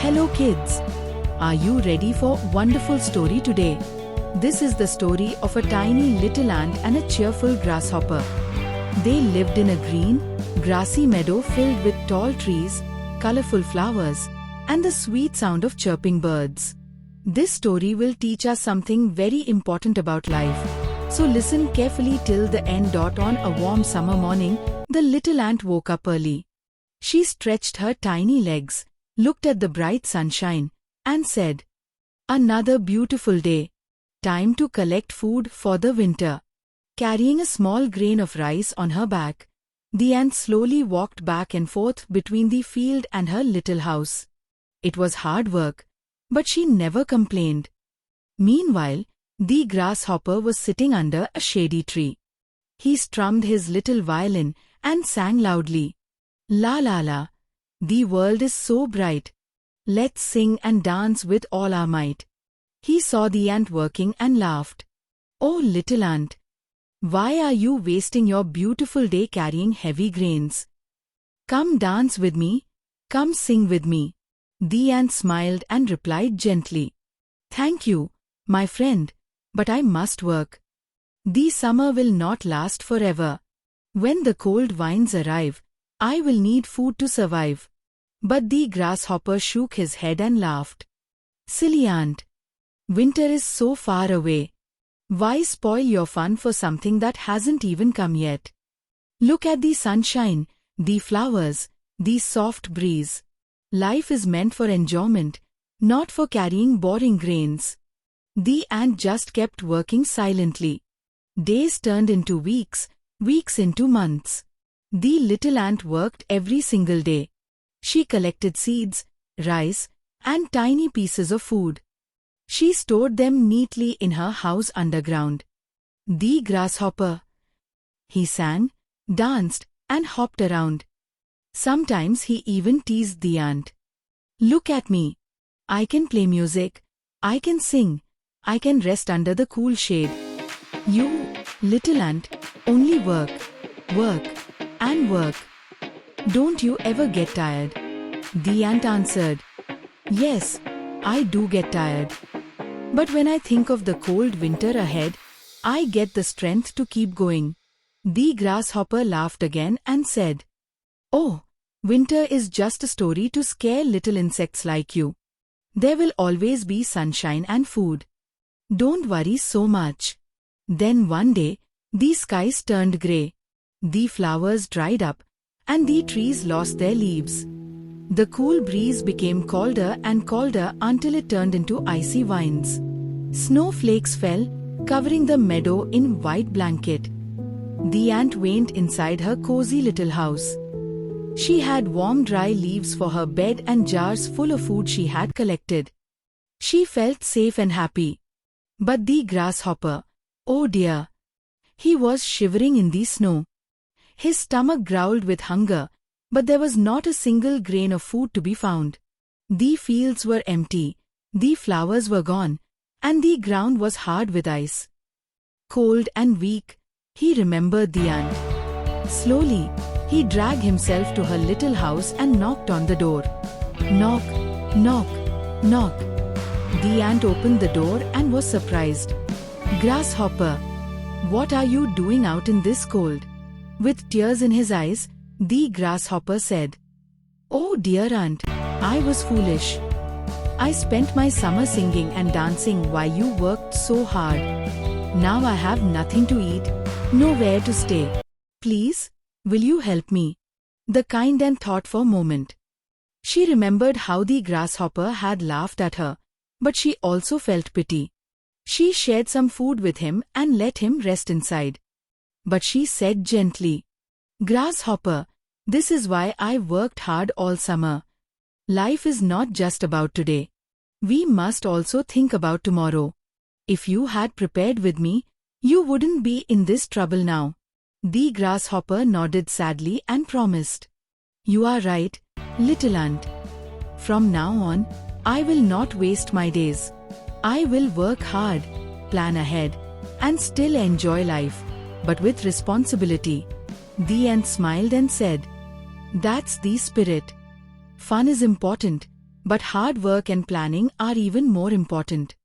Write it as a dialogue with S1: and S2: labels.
S1: Hello kids! Are you ready for a wonderful story today? This is the story of a tiny little ant and a cheerful grasshopper. They lived in a green, grassy meadow filled with tall trees, colorful flowers, and the sweet sound of chirping birds. This story will teach us something very important about life. So listen carefully till the end. On a warm summer morning, the little ant woke up early. She stretched her tiny legs, looked at the bright sunshine, and said, "Another beautiful day. Time to collect food for the winter." Carrying a small grain of rice on her back, the ant slowly walked back and forth between the field and her little house. It was hard work, but she never complained. Meanwhile, the grasshopper was sitting under a shady tree. He strummed his little violin and sang loudly, "La la la, the world is so bright. Let's sing and dance with all our might." He saw the ant working and laughed. "Oh little ant, why are you wasting your beautiful day carrying heavy grains? Come dance with me, come sing with me." The ant smiled and replied gently, "Thank you, my friend, but I must work. The summer will not last forever. When the cold winds arrive, I will need food to survive." But the grasshopper shook his head and laughed. "Silly ant, winter is so far away. Why spoil your fun for something that hasn't even come yet? Look at the sunshine, the flowers, the soft breeze. Life is meant for enjoyment, not for carrying boring grains." The ant just kept working silently. Days turned into weeks, weeks into months. The little ant worked every single day. She collected seeds, rice, and tiny pieces of food. She stored them neatly in her house underground. The grasshopper, he sang, danced, and hopped around. Sometimes he even teased the ant. "Look at me. I can play music, I can sing, I can rest under the cool shade. You, little ant, only work, work, and work. Don't you ever get tired?" The ant answered, "Yes, I do get tired. But when I think of the cold winter ahead, I get the strength to keep going." The grasshopper laughed again and said, "Oh, winter is just a story to scare little insects like you. There will always be sunshine and food. Don't worry so much." Then one day, the skies turned grey. The flowers dried up, and the trees lost their leaves. The cool breeze became colder and colder until it turned into icy winds. Snowflakes fell, covering the meadow in white blanket. The ant went inside her cozy little house. She had warm dry leaves for her bed and jars full of food she had collected. She felt safe and happy. But the grasshopper, oh dear, he was shivering in the snow. His stomach growled with hunger, but there was not a single grain of food to be found. The fields were empty, the flowers were gone, and the ground was hard with ice. Cold and weak, he remembered the ant. Slowly, he dragged himself to her little house and knocked on the door. Knock, knock, knock. The ant opened the door and was surprised. "Grasshopper, what are you doing out in this cold?" With tears in his eyes, the grasshopper said, "Oh dear aunt, I was foolish. I spent my summer singing and dancing while you worked so hard. Now I have nothing to eat, nowhere to stay. Please, will you help me?" The kind ant thought for a moment. She remembered how the grasshopper had laughed at her, but she also felt pity. She shared some food with him and let him rest inside. But she said gently, "Grasshopper, this is why I worked hard all summer. Life is not just about today. We must also think about tomorrow. If you had prepared with me, you wouldn't be in this trouble now." The grasshopper nodded sadly and promised, "You are right, little ant. From now on, I will not waste my days. I will work hard, plan ahead, and still enjoy life, but with responsibility." The ant smiled and said, "That's the spirit. Fun is important, But hard work and planning are even more important.